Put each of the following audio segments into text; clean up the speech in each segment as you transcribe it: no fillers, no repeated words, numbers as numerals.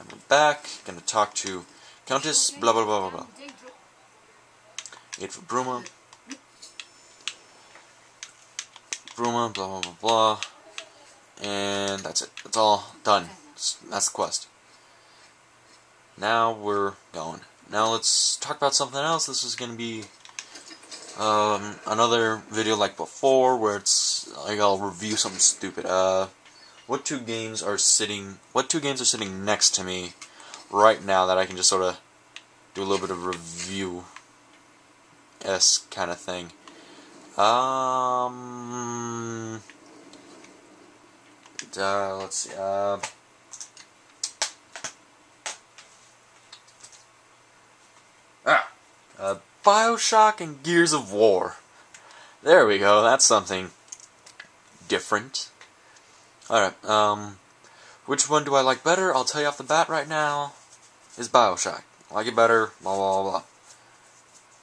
And we're back. Gonna talk to Countess blah blah blah blah blah. 8 for Bruma. Bruma, blah blah blah blah. And that's it. That's all done. That's the quest. Now we're going. Now let's talk about something else. This is gonna be another video like before, where it's like I'll review something stupid. What two games are sitting next to me right now that I can just sort of do a little bit of review-esque kind of thing? Let's see. Bioshock and Gears of War. There we go. That's something different. Alright, which one do I like better? I'll tell you off the bat right now, is Bioshock. I like it better, blah blah blah.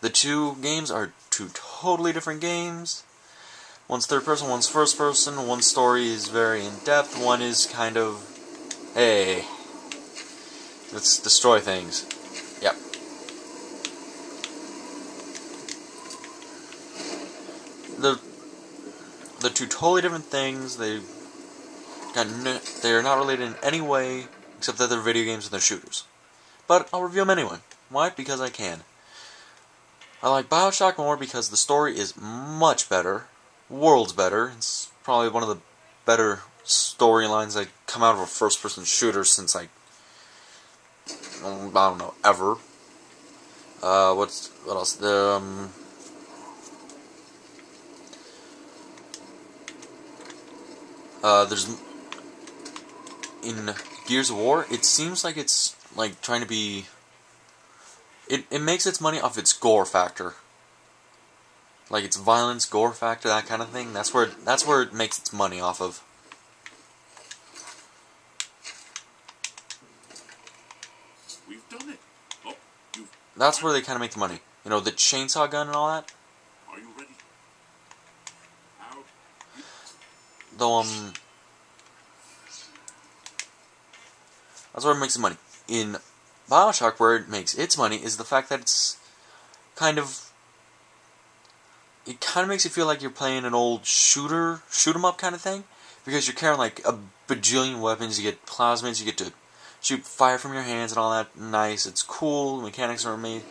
The two games are two totally different games. One's third person, one's first person. One story is very in-depth, one is kind of, hey, let's destroy things. Yep. They're two totally different things. They're not related in any way, except that they're video games and they're shooters. But I'll review them anyway. Why? Because I can. I like Bioshock more because the story is much better, worlds better. It's probably one of the better storylines that come out of a first-person shooter since I don't know, ever. What else? There's in Gears of War, it seems like it's like trying to be. It makes its money off its gore factor, like its violence, gore factor, that kind of thing. That's where it makes its money off of. We've done it. Oh, that's where they kind of make the money. You know, the chainsaw gun and all that. Are you ready? Out. Though that's where it makes the money. In Bioshock, where it makes its money is the fact that it's kind of makes you feel like you're playing an old shoot 'em up kind of thing, because you're carrying like a bajillion weapons. You get plasmids, you get to shoot fire from your hands and all that. Nice, it's cool. The mechanics are made.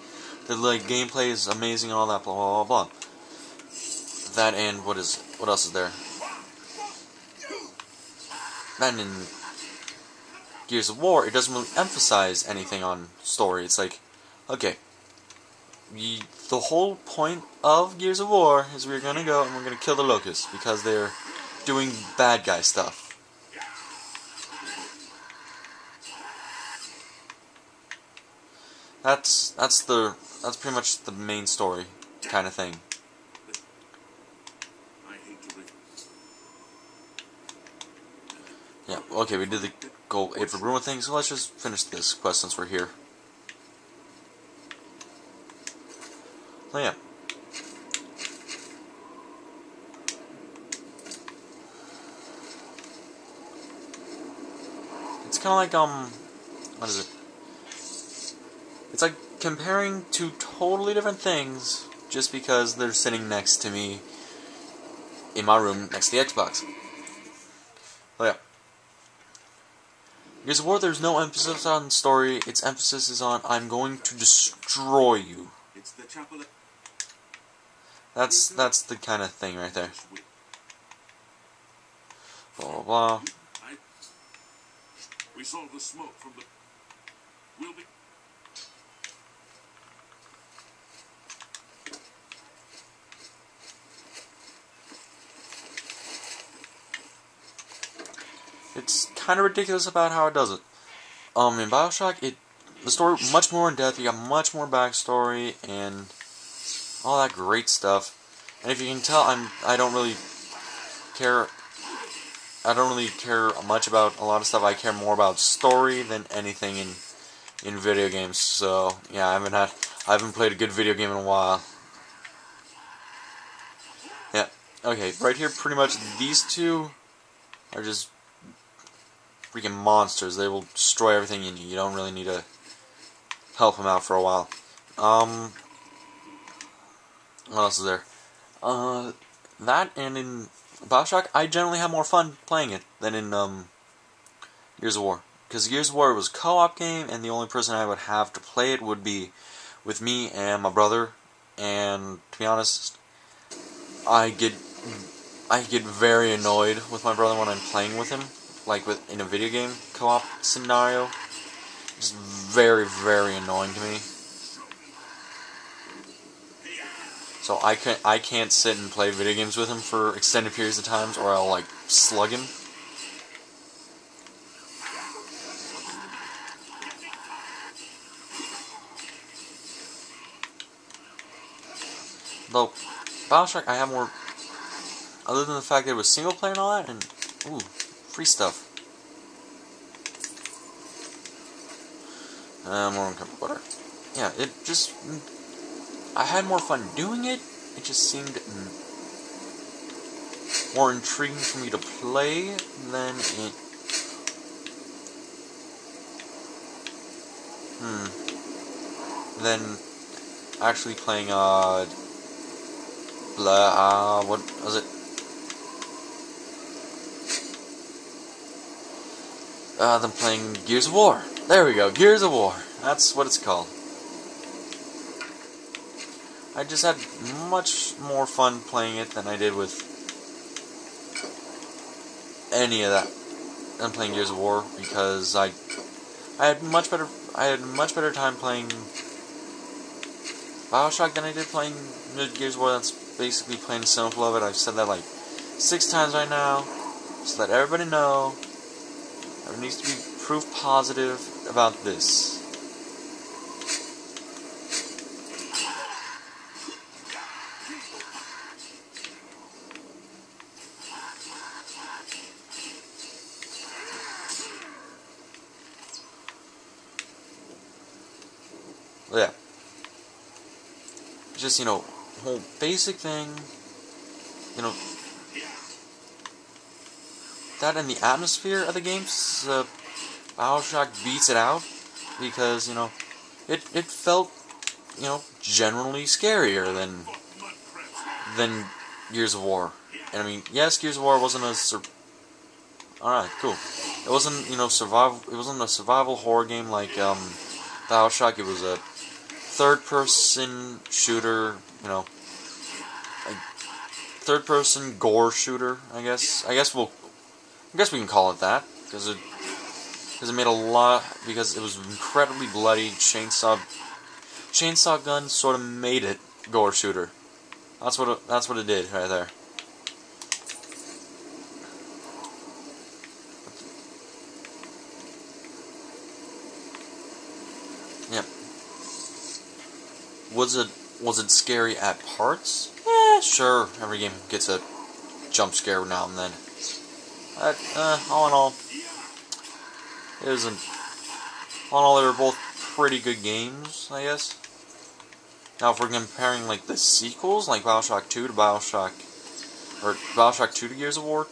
The like gameplay is amazing and all that. Blah blah blah blah. That and what else is there? Then in Gears of War, it doesn't really emphasize anything on story. It's like, okay, the whole point of Gears of War is we're gonna go and we're gonna kill the locusts because they're doing bad guy stuff. That's pretty much the main story kind of thing. Yeah, okay, we did the go 8 for Bruma thing, so let's just finish this quest since we're here. So yeah. It's kinda like what is it? It's like comparing two totally different things just because they're sitting next to me in my room next to the Xbox. So yeah. Gears of War, there's no emphasis on story. Its emphasis is on I'm going to destroy you. It's the chapel. That's the kind of thing right there. Blah blah blah. We saw the smoke from the. We'll be. It's kind of ridiculous about how it does it. In Bioshock, the story much more in depth. You got much more backstory and all that great stuff. And if you can tell, I don't really care much about a lot of stuff. I care more about story than anything in video games. So yeah, I haven't played a good video game in a while. Yeah. Okay, right here, pretty much these two are just freaking monsters. They will destroy everything in you. You don't really need to help them out for a while. What else is there? That and in Bioshock, I generally have more fun playing it than in Gears of War. Because Gears of War was a co-op game, and the only person I would have to play it would be with me and my brother. And to be honest, I get very annoyed with my brother when I'm playing with him, like in a video game co-op scenario. It's very, very annoying to me. So I can't sit and play video games with him for extended periods of times, or I'll like slug him. Though Bioshock, I have more. Other than the fact that it was single player and all that, and ooh, free stuff. More cup of butter. Yeah, it just. I had more fun doing it. It just seemed more intriguing for me to play than it. Than actually playing what was it? Than playing Gears of War. There we go, Gears of War. That's what it's called. I just had much more fun playing it than I did with any of that than playing Gears of War, because I had much better time playing Bioshock than I did playing Gears of War. That's basically plain and simple of it. I've said that like 6 times right now, so that everybody know. There needs to be proof positive about this. Yeah. Just, whole basic thing, that and the atmosphere of the games, Bioshock beats it out, because, it felt, generally scarier than Gears of War. And I mean, yes, Gears of War wasn't alright, cool. It wasn't, it wasn't a survival horror game like, Bioshock. It was a third-person shooter, like third-person gore shooter. I guess we can call it that, because it made a lot, because it was incredibly bloody. Chainsaw gun sort of made it gore shooter. That's what it did right there. Yep. Was it scary at parts? Yeah, sure. Every game gets a jump scare now and then. But all in all, it isn't. All in all, they were both pretty good games, I guess. Now, if we're comparing like the sequels, like Bioshock 2 to Bioshock 2 to Gears of War,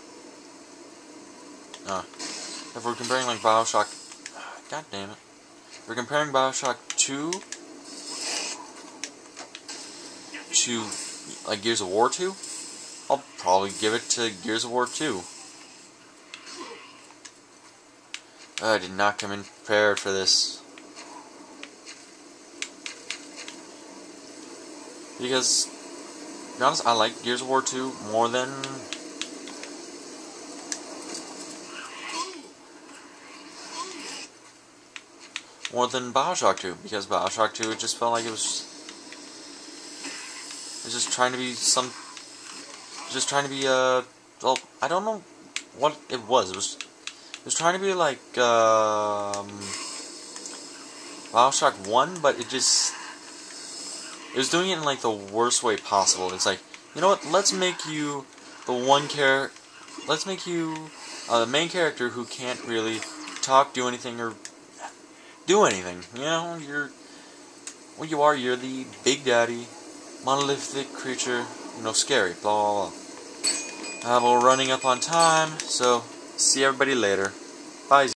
if we're comparing like Bioshock, God damn it. We're comparing Bioshock 2 to like Gears of War 2, I'll probably give it to Gears of War 2. I did not come in prepared for this. Because, to be honest, I like Gears of War 2 more than Bioshock 2, because Bioshock 2, it just felt like it was just trying to be well, I don't know what it was. It was trying to be like Bioshock 1, but it was doing it in like the worst way possible. It's like, you know what? Let's make you the main character who can't really talk, do anything, or do anything. You're the Big Daddy, monolithic creature, scary, blah, blah, blah. We're running up on time, so see everybody later. Bye.